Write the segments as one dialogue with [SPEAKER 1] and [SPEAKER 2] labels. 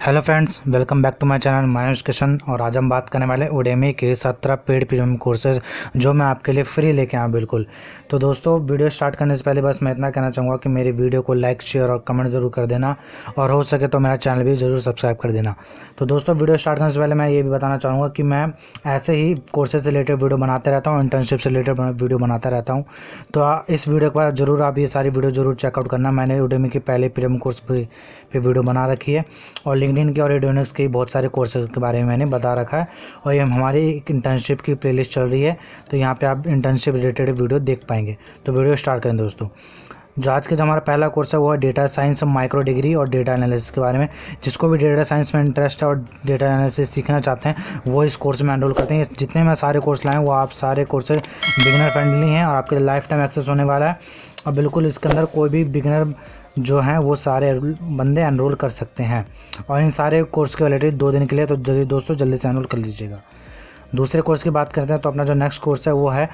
[SPEAKER 1] Hello friends, welcome back to my channel my Kishan. और आज हम बात करने वाले उडेमी के 17 पेड प्रीमियम कोर्सेज जो मैं आपके लिए फ्री लेके आया बिल्कुल। तो दोस्तों, वीडियो स्टार्ट करने से पहले बस मैं इतना कहना चाहूँगा कि मेरी वीडियो को लाइक, शेयर और कमेंट ज़रूर कर देना, और हो सके तो मेरा चैनल भी ज़रूर सब्सक्राइब कर देना। तो दोस्तों, वीडियो स्टार्ट करने से पहले मैं ये भी बताना चाहूँगा कि मैं ऐसे ही कोर्सेज से रिलेटेड वीडियो बनाते रहता हूँ, इंटर्नशिप से रिलेटेड वीडियो बनाता रहता हूँ। तो इस वीडियो के बाद ज़रूर आप ये सारी वीडियो ज़रूर चेकआउट करना। मैंने उडेमी के पहले प्रीमियम कोर्स पे वीडियो बना रखी है, और लिंक्डइन के और एडोनिक्स के बहुत सारे कोर्सेज के बारे में मैंने बता रखा है। और ये हमारी एक इंटर्नशिप की प्लेलिस्ट चल रही है, तो यहाँ पे आप इंटर्नशिप रिलेटेड वीडियो देख पाएंगे। तो वीडियो स्टार्ट करें दोस्तों। जो आज के जो हमारा पहला कोर्स है वो है डेटा साइंस माइक्रो डिग्री और डेटा एनालिसिस के बारे में। जिसको भी डेटा साइंस में इंटरेस्ट है और डेटा एनालिसिस सीखना चाहते हैं वो इस कोर्स में एनरोल करते हैं। जितने मैं सारे कोर्स लाए हैं वो आप सारे कोर्सेज बिगिनर फ्रेंडली हैं और आपके लिए लाइफ टाइम एक्सेस होने वाला है। और बिल्कुल इसके अंदर कोई भी बिगिनर जो हैं वो सारे बंदे एनरोल कर सकते हैं। और इन सारे कोर्स की वैलिडिटी 2 दिन के लिए, तो दोस्तों जल्दी से एनरोल कर लीजिएगा। दूसरे कोर्स की बात करते हैं तो अपना जो नेक्स्ट कोर्स है वो है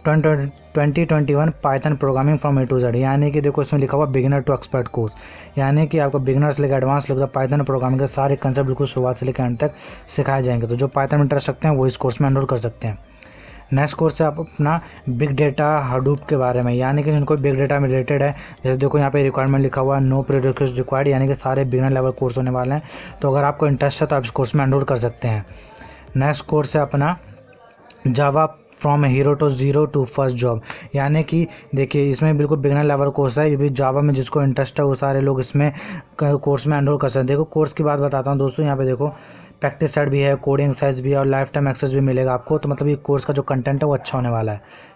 [SPEAKER 1] 2021 Python programming from A to Z. यानी कि देखो इसमें लिखा हुआ बिगिनर टू एक्सपर्ट कोर्स, यानी कि आपको बिगिनर से लेकर एडवांस लेकर पाइथन प्रोग्रामिंग के सारे कंसेप्ट बिल्कुल शुरुआत से लेकर अंत तक सिखाए जाएंगे। तो जो पाइथन में इंटरेस्ट रखते हैं वो इस कोर्स में एनरोल कर सकते हैं। नेक्स्ट कोर्स है आप अपना बिग डेटा हडूप के बारे में, यानी कि जिनको बिग डेटा में रिलेटेड है। जैसे देखो यहाँ पे रिक्वायरमेंट लिखा हुआ है नो प्रीरिक्विजिट रिक्वायर्ड, यानी कि सारे बिगिनर लेवल कोर्स होने वाले हैं। तो अगर आपको इंटरेस्ट है तो आप इस कोर्स में एनरोल कर सकते हैं। नेक्स्ट कोर्स है अपना Java from hero to zero to first job, यानी कि देखिए इसमें बिल्कुल बिगिनर लेवल कोर्स है। ये भी जावा में जिसको इंटरेस्ट है वो सारे लोग इसमें कोर्स में एनरोल कर सकते हैं। देखो कोर्स की बात बताता हूँ दोस्तों, यहाँ पे देखो प्रैक्टिस सेट भी है, कोडिंग साइज भी है और लाइफ टाइम एक्सेस भी मिलेगा आपको। तो मतलब ये कोर्स का जो कंटेंट है वो अच्छा होने वाला है।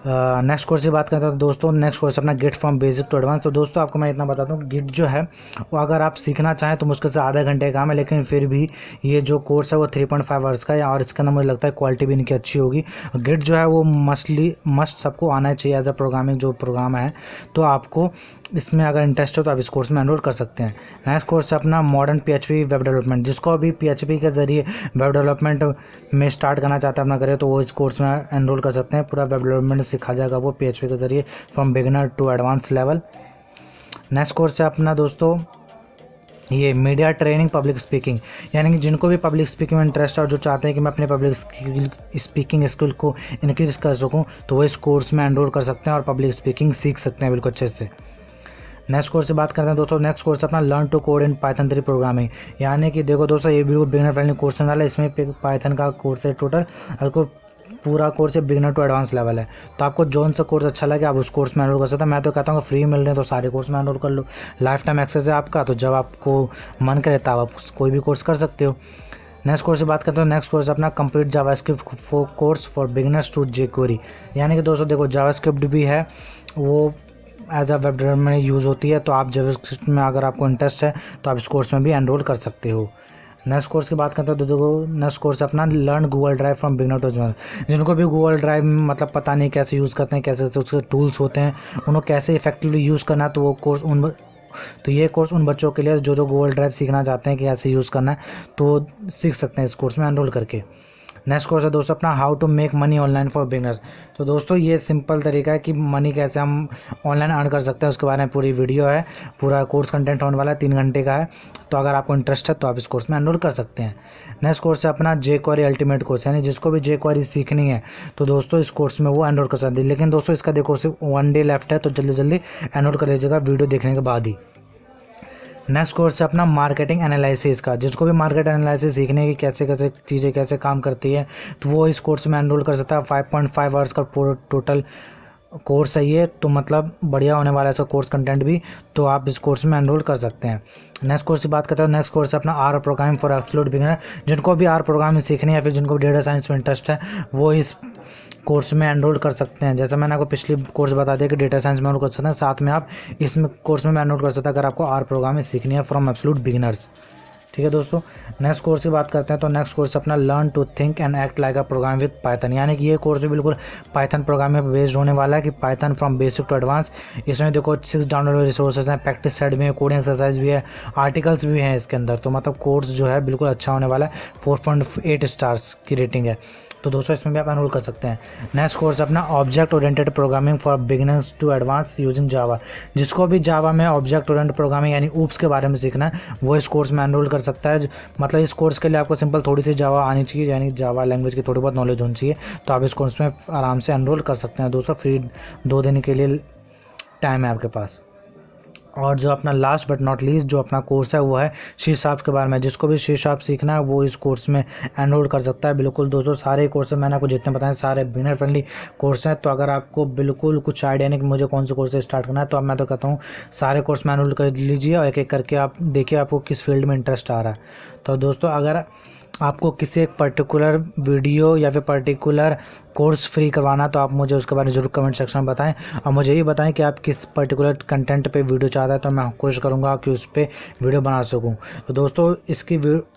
[SPEAKER 1] नेक्स्ट कोर्स की बात करते हैं तो दोस्तों नेक्स्ट कोर्स अपना Git from basic to advance. तो दोस्तों आपको मैं इतना बताता हूँ, गिट जो है वो अगर आप सीखना चाहें तो मुश्किल से आधा घंटे का काम है, लेकिन फिर भी ये जो कोर्स है वो 3.5 आवर्स का है। और इसके अंदर मुझे लगता है क्वालिटी भी इनकी अच्छी होगी। गिट जो है वो मस्ट सबको आना चाहिए एज अ प्रोग्रामिंग जो प्रोग्राम है। तो आपको इसमें अगर इंटरेस्ट हो तो आप इस कोर्स में एनरोल कर सकते हैं। नेक्स्ट कोर्स है अपना मॉडर्न PHP वेब डेवलपमेंट। जिसको अभी PHP के ज़रिए वेब डेवलपमेंट में स्टार्ट करना चाहते हैं अपना करियर, तो वो इस कोर्स में एनरोल कर सकते हैं। पूरा वेब डेवलपमेंट सिखा जाएगा वो PHP के ज़रिए from beginner to advance level. Next course है अपना दोस्तों ये मीडिया ट्रेनिंग पब्लिक स्पीकिंग, यानी कि जिनको भी पब्लिक स्पीकिंग में इंटरेस्ट है और जो चाहते हैं कि मैं अपने पब्लिक स्पीकिंग स्किल को इनक्रीज कर सकूं, तो वो इस कोर्स में एनरोल कर सकते हैं और पब्लिक स्पीकिंग सीख सकते हैं बिल्कुल अच्छे से। नेक्स्ट कोर्स से बात करते हैं दोस्तों, नेक्स्ट कोर्स अपना learn to code in Python 3 programming, यानी कि देखो दोस्तों ये भी बिगिनर फ्रेंडली कोर्स होने वाला है। इसमें पाइथन का कोर्स है टोटल, आपको पूरा कोर्स है बिगिनर टू एडवांस लेवल है। तो आपको जौन सा कोर्स अच्छा लगे आप उस कोर्स में एनरोल कर सकते हैं। मैं तो कहता हूँ फ्री मिल रहे हैं तो सारे कोर्स में एनरोल कर लो, लाइफ टाइम एक्सेस है आपका। तो जब आपको मन करे तब आप कोई भी कोर्स कर सकते हो। नेक्स्ट कोर्स की बात करते हो, नेक्स्ट कोर्स अपना complete JavaScript course for beginners to jQuery, यानी कि दोस्तों देखो जावास्क्रिप्ट भी है वो एज अ वेब डेवलपमेंट में यूज़ होती है। तो आप जावास्क्रिप्ट में अगर आपको इंटरेस्ट है तो आप इस कोर्स में भी एनरोल कर सकते हो। नेक्स्ट कोर्स की बात करते हैं तो देखो नेक्स्ट कोर्स अपना learn Google Drive from beginner to advance. जिनको भी गूगल ड्राइव मतलब पता नहीं कैसे यूज़ करते हैं, कैसे उसके टूल्स होते हैं, उनको कैसे इफेक्टिवली यूज़ करना है, तो वो कोर्स ये कोर्स उन बच्चों के लिए जो गूगल ड्राइव सीखना चाहते हैं कि कैसे यूज़ करना है, तो सीख सकते हैं इस कोर्स में एनरोल करके। नेक्स्ट कोर्स है दोस्तों अपना how to make money online for beginners. तो दोस्तों ये सिंपल तरीका है कि मनी कैसे हम ऑनलाइन अर्न कर सकते हैं, उसके बारे में पूरी वीडियो है। पूरा कोर्स कंटेंट होने वाला है, 3 घंटे का है। तो अगर आपको इंटरेस्ट है तो आप इस कोर्स में एनरोल कर सकते हैं। नेक्स्ट कोर्स है अपना jQuery अल्टीमेट कोर्स, यानी जिसको भी jQuery सीखनी है तो दोस्तों इस कोर्स में वो एनरोल कर सकते हैं। लेकिन दोस्तों इसका देखो सिर्फ 1 डे लेफ्ट है, तो जल्दी जल्दी एनरोल कर लीजिएगा वीडियो देखने के बाद ही। नेक्स्ट कोर्स है अपना मार्केटिंग एनालिसिस का। जिसको भी मार्केट एनालिसिस सीखने की कैसे कैसे चीज़ें कैसे काम करती है तो वो इस कोर्स में एनरोल कर सकता है। 5.5 आवर्स का टोटल कोर्स है ये, तो मतलब बढ़िया होने वाला है इसका कोर्स कंटेंट भी। तो आप इस कोर्स में एनरोल कर सकते हैं। नेक्स्ट कोर्स की बात करते हैं, नेक्स्ट कोर्स है अपना R programming for absolute beginner. जिनको भी आर प्रोग्रामिंग सीखनी है या फिर जिनको डेटा साइंस में इंटरेस्ट है वो इस कोर्स में एनरोल कर सकते हैं। जैसे मैंने आपको पिछली कोर्स बता दिया कि डेटा साइंस में एनरोल कर सकते हैं, साथ में आप इसमें कोर्स में एनरोल कर सकते हैं अगर आपको आर प्रोग्रामिंग सीखनी है फ्रॉम एब्सोल्यूट बिगिनर्स। ठीक है दोस्तों, नेक्स्ट कोर्स की बात करते हैं तो नेक्स्ट कोर्स अपना learn to think and act like a program with Python, यानी कि ये कोर्स भी बिल्कुल पाइथन प्रोग्रामिंग पर बेस्ड होने वाला है कि Python from basic to advance. इसमें देखो 6 डाउनलोड रिसोर्सेज हैं, प्रैक्टिस सेट भी है, कोडिंग एक्सरसाइज भी है, आर्टिकल्स भी हैं इसके अंदर। तो मतलब कोर्स जो है बिल्कुल अच्छा होने वाला है। 4.8 स्टार्स की रेटिंग है। तो दोस्तों इसमें भी आप एनरोल कर सकते हैं। नेक्स्ट कोर्स अपना object oriented programming for beginners to advance using Java. जिसको भी जावा में ऑब्जेक्ट ओरिएंटेड प्रोग्रामिंग यानी ऊप्स के बारे में सीखना है वो इस कोर्स में एनरोल कर सकता है। मतलब इस कोर्स के लिए आपको सिंपल थोड़ी सी जावा आनी चाहिए, यानी जावा लैंग्वेज की थोड़ी बहुत नॉलेज होनी चाहिए। तो आप इस कोर्स में आराम से एनरोल कर सकते हैं दोस्तों। फ्री 2 दिन के लिए टाइम है आपके पास। और जो अपना लास्ट बट नॉट लीस्ट जो अपना कोर्स है वो है सी शार्प के बारे में। जिसको भी सी शार्प सीखना है वो इस कोर्स में एनरोल कर सकता है। बिल्कुल दोस्तों सारे कोर्स मैंने आपको जितने बताए सारे बिगिनर फ्रेंडली कोर्स हैं। तो अगर आपको बिल्कुल कुछ आइडिया नहीं कि मुझे कौन से कोर्स से स्टार्ट करना है तो अब मैं तो कहता हूँ सारे कोर्स में एनरोल कर लीजिए और एक एक करके आप देखिए आपको किस फील्ड में इंटरेस्ट आ रहा है। तो दोस्तों अगर आपको किसी एक पर्टिकुलर वीडियो या फिर पर्टिकुलर कोर्स फ्री करवाना तो आप मुझे उसके बारे में ज़रूर कमेंट सेक्शन में बताएं और मुझे ये बताएं कि आप किस पर्टिकुलर कंटेंट पे वीडियो चाहते हैं, तो मैं कोशिश करूंगा कि उस पर वीडियो बना सकूं। तो दोस्तों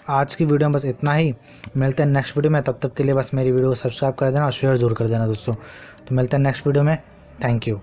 [SPEAKER 1] आज की वीडियो में बस इतना ही। मिलते हैं नेक्स्ट वीडियो में, तब तक के लिए बस मेरी वीडियो को सब्सक्राइब कर देना और शेयर जरूर कर देना दोस्तों। तो मिलते हैं नेक्स्ट वीडियो में। Thank you.